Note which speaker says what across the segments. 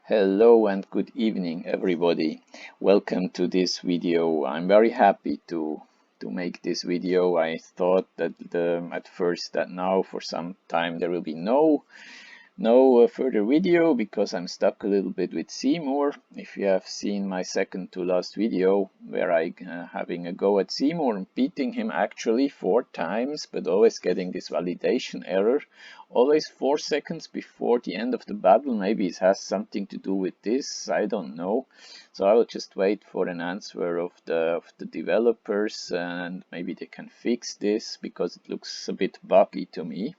Speaker 1: Hello and good evening, everybody. Welcome to this video. I'm very happy to make this video. I thought that at first that now for some time there will be no further video because I'm stuck a little bit with Seymour. If you have seen my second to last video where I having a go at Seymour and beating him actually 4 times, but always getting this validation error, always 4 seconds before the end of the battle. Maybe it has something to do with this, I don't know. So I will just wait for an answer of the developers, and maybe they can fix this because it looks a bit buggy to me.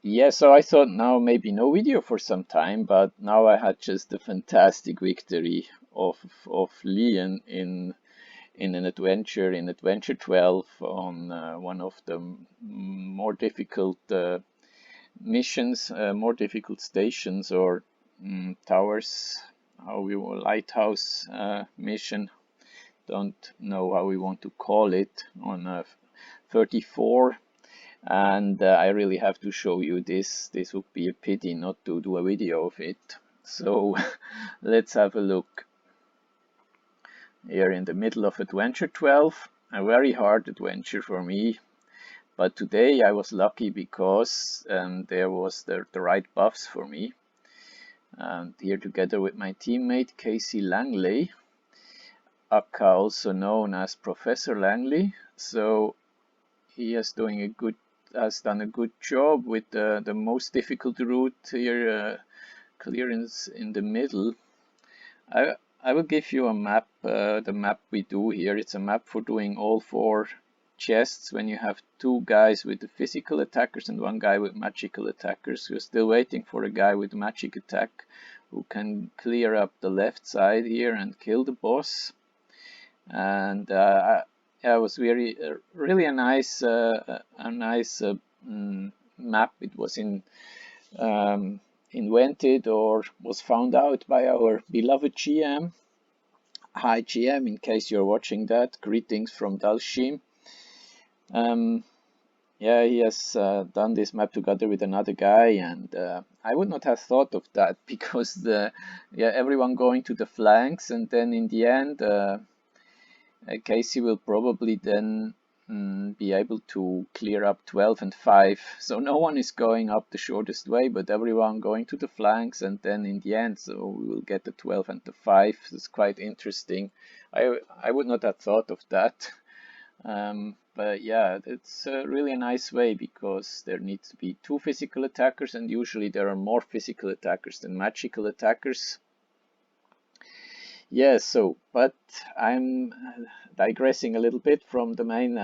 Speaker 1: Yeah, so I thought now maybe no video for some time, but now I had just a fantastic victory of Lian in an adventure, in Adventure 12, on one of the more difficult missions, more difficult stations or towers, how we will, lighthouse mission, don't know how we want to call it, on 34. And I really have to show you this. This would be a pity not to do a video of it. So let's have a look. Here in the middle of Adventure 12, a very hard adventure for me. But today I was lucky because there was the right buffs for me. And here together with my teammate Casey Langley, aka also known as Professor Langley. So he is doing a good has done a good job with the most difficult route here, clearance in the middle. I will give you a map, the map we do here. It's a map for doing all 4 chests when you have 2 guys with the physical attackers and 1 guy with magical attackers. We're still waiting for a guy with magic attack who can clear up the left side here and kill the boss. And it was really a nice map. It was invented or was found out by our beloved GM. Hi GM, in case you're watching that, greetings from Dalshim. Yeah, he has done this map together with another guy, and I would not have thought of that because everyone going to the flanks, and then in the end Casey will probably then be able to clear up 12 and 5. So no one is going up the shortest way, but everyone going to the flanks, and then in the end, so we will get the 12 and the 5. It's quite interesting. I would not have thought of that. But yeah, it's really a nice way because there needs to be 2 physical attackers, and usually there are more physical attackers than magical attackers. Yeah, so, but I'm digressing a little bit from the main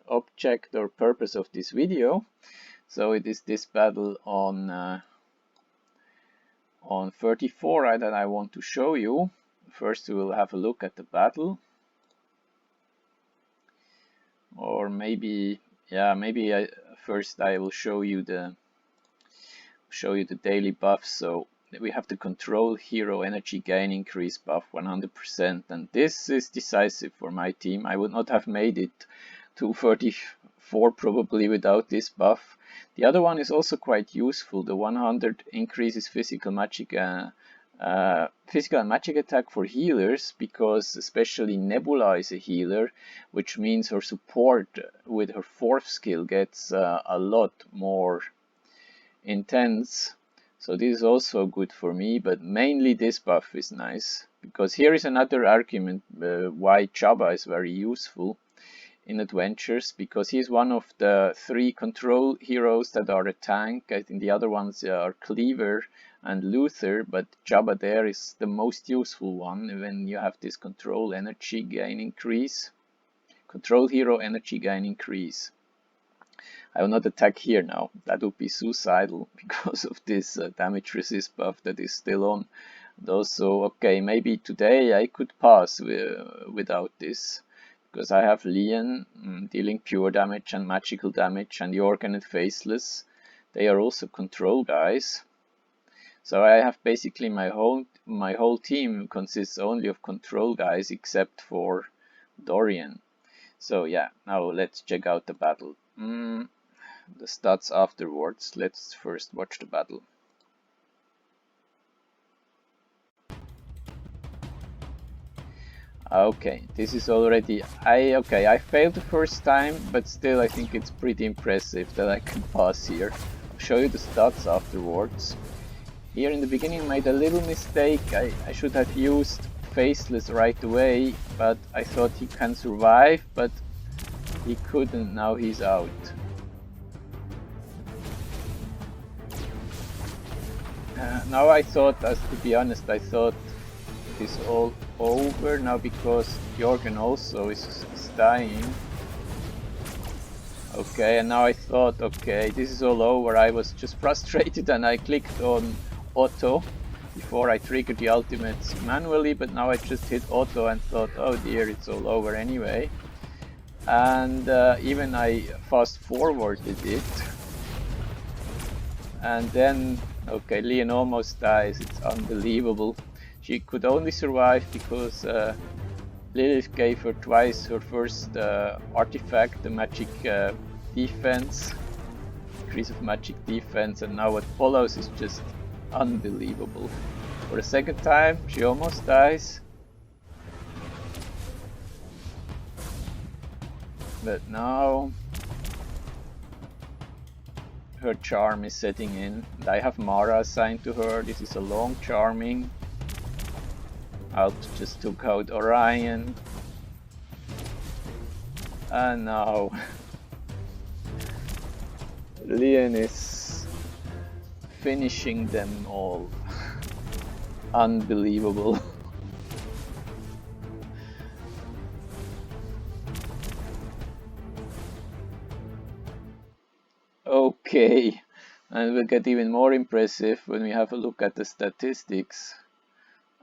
Speaker 1: object or purpose of this video. So it is this battle on 34 that I want to show you. First we will have a look at the battle. Or maybe, yeah, maybe first I will show you the daily buffs. So we have the control hero energy gain increase buff 100%, and this is decisive for my team. I would not have made it to 34 probably without this buff. The other one is also quite useful. The 100 increases physical and magic attack for healers, because especially Nebula is a healer, which means her support with her 4th skill gets a lot more intense. So this is also good for me, but mainly this buff is nice, because here is another argument why Jabba is very useful in adventures, because he's one of the 3 control heroes that are a tank. I think the other ones are Cleaver and Luther, but Jabba there is the most useful one when you have this control energy gain increase. Control hero energy gain increase. I will not attack here now, that would be suicidal because of this damage resist buff that is still on. And also, okay, maybe today I could pass without this, because I have Lian dealing pure damage and magical damage, and Jorgen and Faceless, they are also control guys. So I have basically my whole team consists only of control guys except for Dorian. So yeah, now let's check out the battle. The stats afterwards. Let's first watch the battle. Okay, this is already... Okay, I failed the first time, but still I think it's pretty impressive that I can pass here. I'll show you the stats afterwards. Here in the beginning I made a little mistake. I should have used Faceless right away, but I thought he can survive, but he couldn't. Now he's out. Now I thought, to be honest, I thought it's all over now because Jorgen also is dying. Okay, and now I thought, okay, this is all over. I was just frustrated and I clicked on auto before I triggered the ultimates manually, but now I just hit auto and thought, oh dear, it's all over anyway. And even I fast forwarded it. And then, okay, Lian almost dies. It's unbelievable. She could only survive because Lilith gave her twice her first artifact, the magic defense, increase of magic defense, and now what follows is just unbelievable. For the second time, she almost dies. But now her charm is setting in. And I have Mara assigned to her. This is a long charming. Albus just took out Orion. And now Lian is finishing them all. Unbelievable. Okay, and we'll get even more impressive when we have a look at the statistics.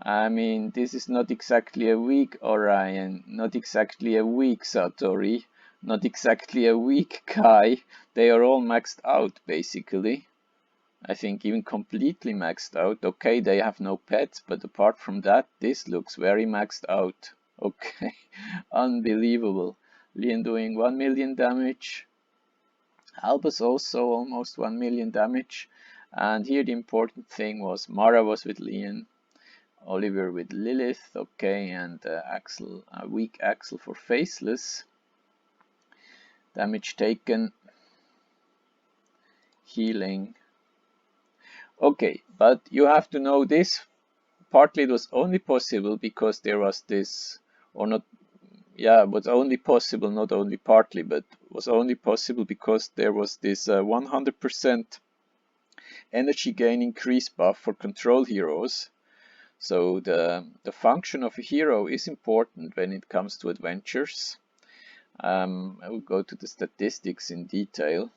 Speaker 1: I mean, this is not exactly a weak Orion, not exactly a weak Satori, not exactly a weak Kai. They are all maxed out, basically. I think even completely maxed out. Okay, they have no pets, but apart from that, this looks very maxed out. Okay, unbelievable. Lian doing 1 million damage. Albus also almost 1 million damage. And here the important thing was Mara was with Lian. Oliver with Lilith, okay, and Axel, weak Axel for Faceless. Damage taken, healing. Okay, but you have to know this. Partly it was only possible because there was this, or not, yeah, it was only possible, not only partly, but was only possible because there was this 100% energy gain increase buff for control heroes. So the function of a hero is important when it comes to adventures. I will go to the statistics in detail.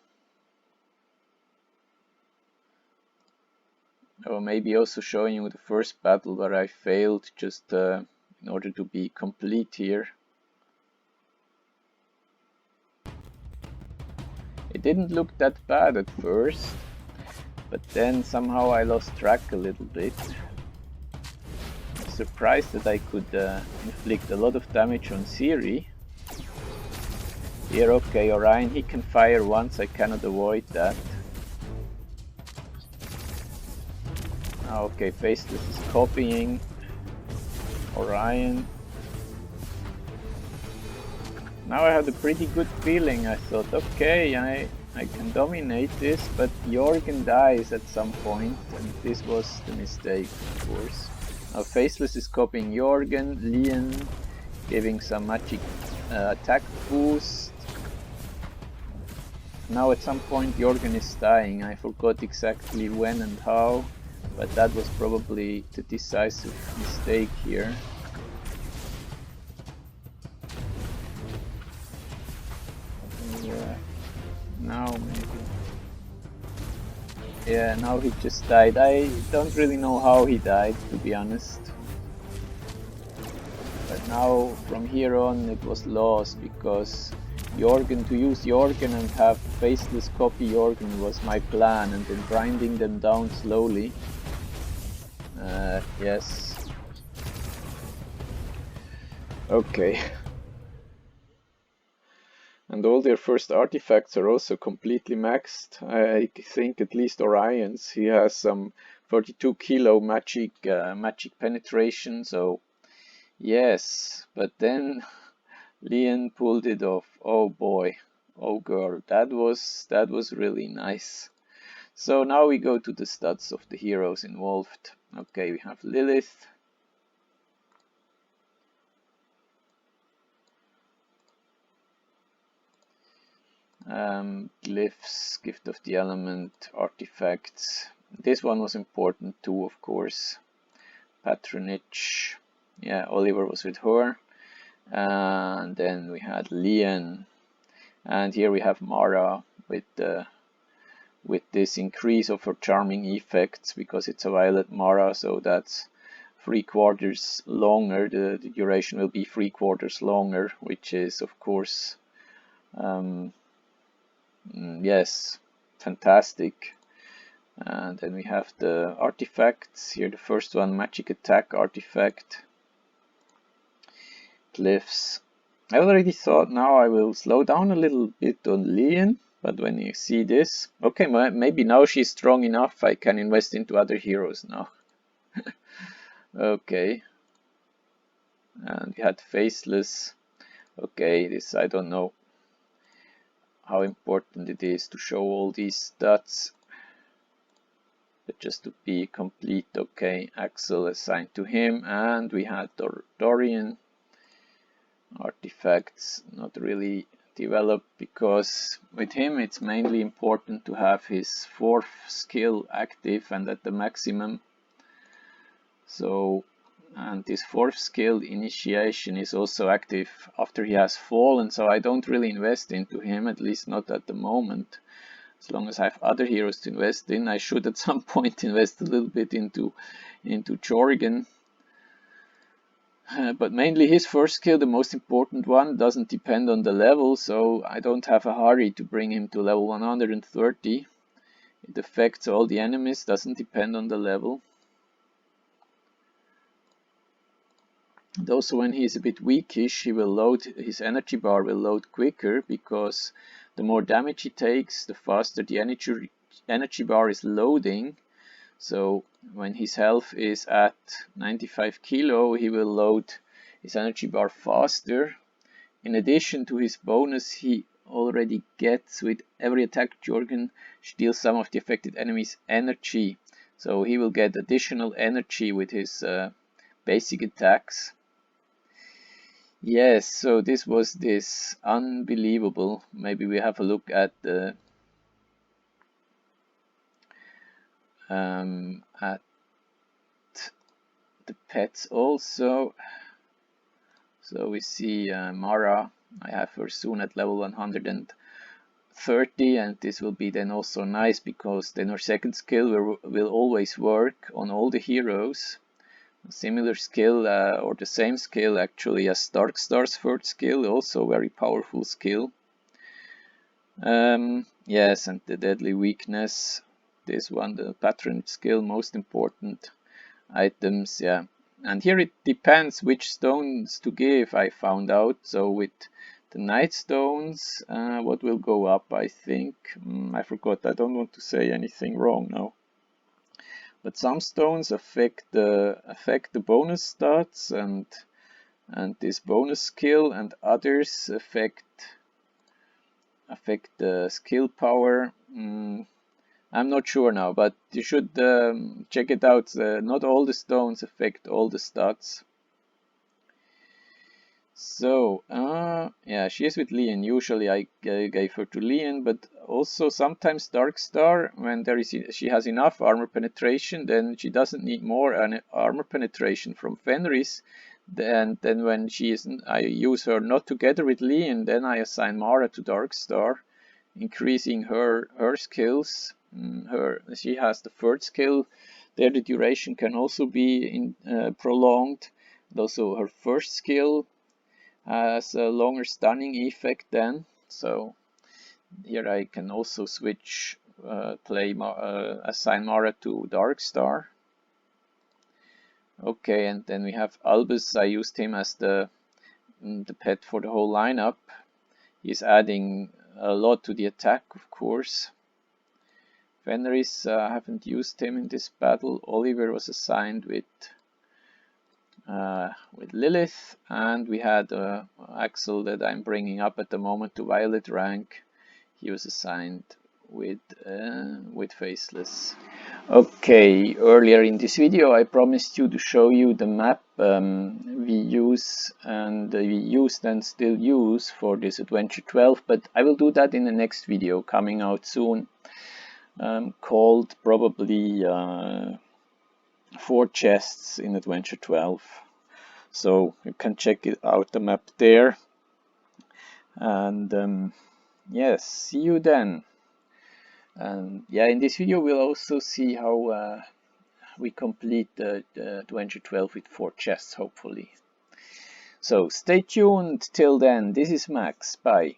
Speaker 1: Or maybe also showing you the first battle where I failed just in order to be complete here. It didn't look that bad at first, but then somehow I lost track a little bit. Surprised that I could inflict a lot of damage on Ziri. Here, okay, Orion, he can fire once, I cannot avoid that. Okay, Faceless is copying Orion. Now I had a pretty good feeling. I thought, okay, I can dominate this, but Jorgen dies at some point, and this was the mistake, of course. Now Faceless is copying Jorgen, Lian giving some magic attack boost. Now at some point Jorgen is dying. I forgot exactly when and how, but that was probably the decisive mistake here. Yeah, now maybe. Yeah, now he just died. I don't really know how he died, to be honest. But now, from here on, it was lost, because Jorgen, to use Jorgen and have Faceless copy Jorgen was my plan, and then grinding them down slowly. Yes. Okay. And all their first artifacts are also completely maxed. I think at least Orion's. He has some 42 kilo magic penetration, so Yes, but then Lian pulled it off. Oh boy, oh girl, that was really nice. So now we go to the stats of the heroes involved. Okay, we have Lilith. Glyphs, Gift of the Element, Artifacts. This one was important too, of course. Patronage. Yeah, Oliver was with her. And then we had Lian. And here we have Mara with this increase of her charming effects because it's a violet Mara, so that's 3/4 longer. The duration will be 3/4 longer, which is of course yes, fantastic. And then we have the artifacts here. The first one, magic attack artifact. Glyphs. I already thought now I will slow down a little bit on Lian, but when you see this, okay, maybe now she's strong enough, I can invest into other heroes now. Okay. And we had Faceless. Okay, this I don't know how important it is to show all these stats. But just to be complete, okay, Axel assigned to him, and we had Dorian. Artifacts not really developed because with him it's mainly important to have his 4th skill active and at the maximum. So, and this 4th skill initiation is also active after he has fallen, so I don't really invest into him, at least not at the moment. As long as I have other heroes to invest in, I should at some point invest a little bit into Jorgen. But mainly his first skill, the most important one, doesn't depend on the level, so I don't have a hurry to bring him to level 130. It affects all the enemies, doesn't depend on the level. And also when he's a bit weakish, he will load, his energy bar will load quicker, because the more damage he takes, the faster the energy bar is loading. So when his health is at 95 kilo, he will load his energy bar faster. In addition to his bonus, he already gets with every attack Jorgen steals some of the affected enemy's energy. So he will get additional energy with his basic attacks. Yes, so this was this unbelievable. Maybe we have a look at the pets also. So we see Mara. I have her soon at level 130, and this will be then also nice because then her second skill will always work on all the heroes. A similar skill or the same skill actually as Darkstar's third skill, also very powerful skill. Yes, and the deadly weakness, this one, the patronage skill, most important items, yeah. And here it depends which stones to give, I found out. So with the night stones, what will go up, I think? I forgot, I don't want to say anything wrong now. But some stones affect the bonus stats and this bonus skill, and others affect the skill power. I'm not sure now, but you should check it out. Not all the stones affect all the stats. So, yeah, she is with Lian. Usually I gave her to Lian, but also sometimes Darkstar, when she has enough armor penetration, then she doesn't need more armor penetration from Fenris. Then when I use her not together with Lian, then I assign Mara to Darkstar, increasing her skills. She has the third skill. There the duration can also be prolonged. And also her first skill has a longer stunning effect then. So here I can also switch, assign Mara to Darkstar. Okay, and then we have Albus. I used him as the pet for the whole lineup. He's adding a lot to the attack, of course. Fenris, I haven't used him in this battle. Oliver was assigned with with Lilith, and we had Axel that I'm bringing up at the moment to Violet rank. He was assigned with Faceless. Okay, earlier in this video I promised you to show you the map we use and still use for this Adventure 12, but I will do that in the next video coming out soon, called probably 4 chests in Adventure 12. So you can check it out, the map there, and yes, see you then. And yeah, in this video we'll also see how we complete the Adventure 12 with 4 chests, hopefully. So stay tuned till then. This is Max. Bye.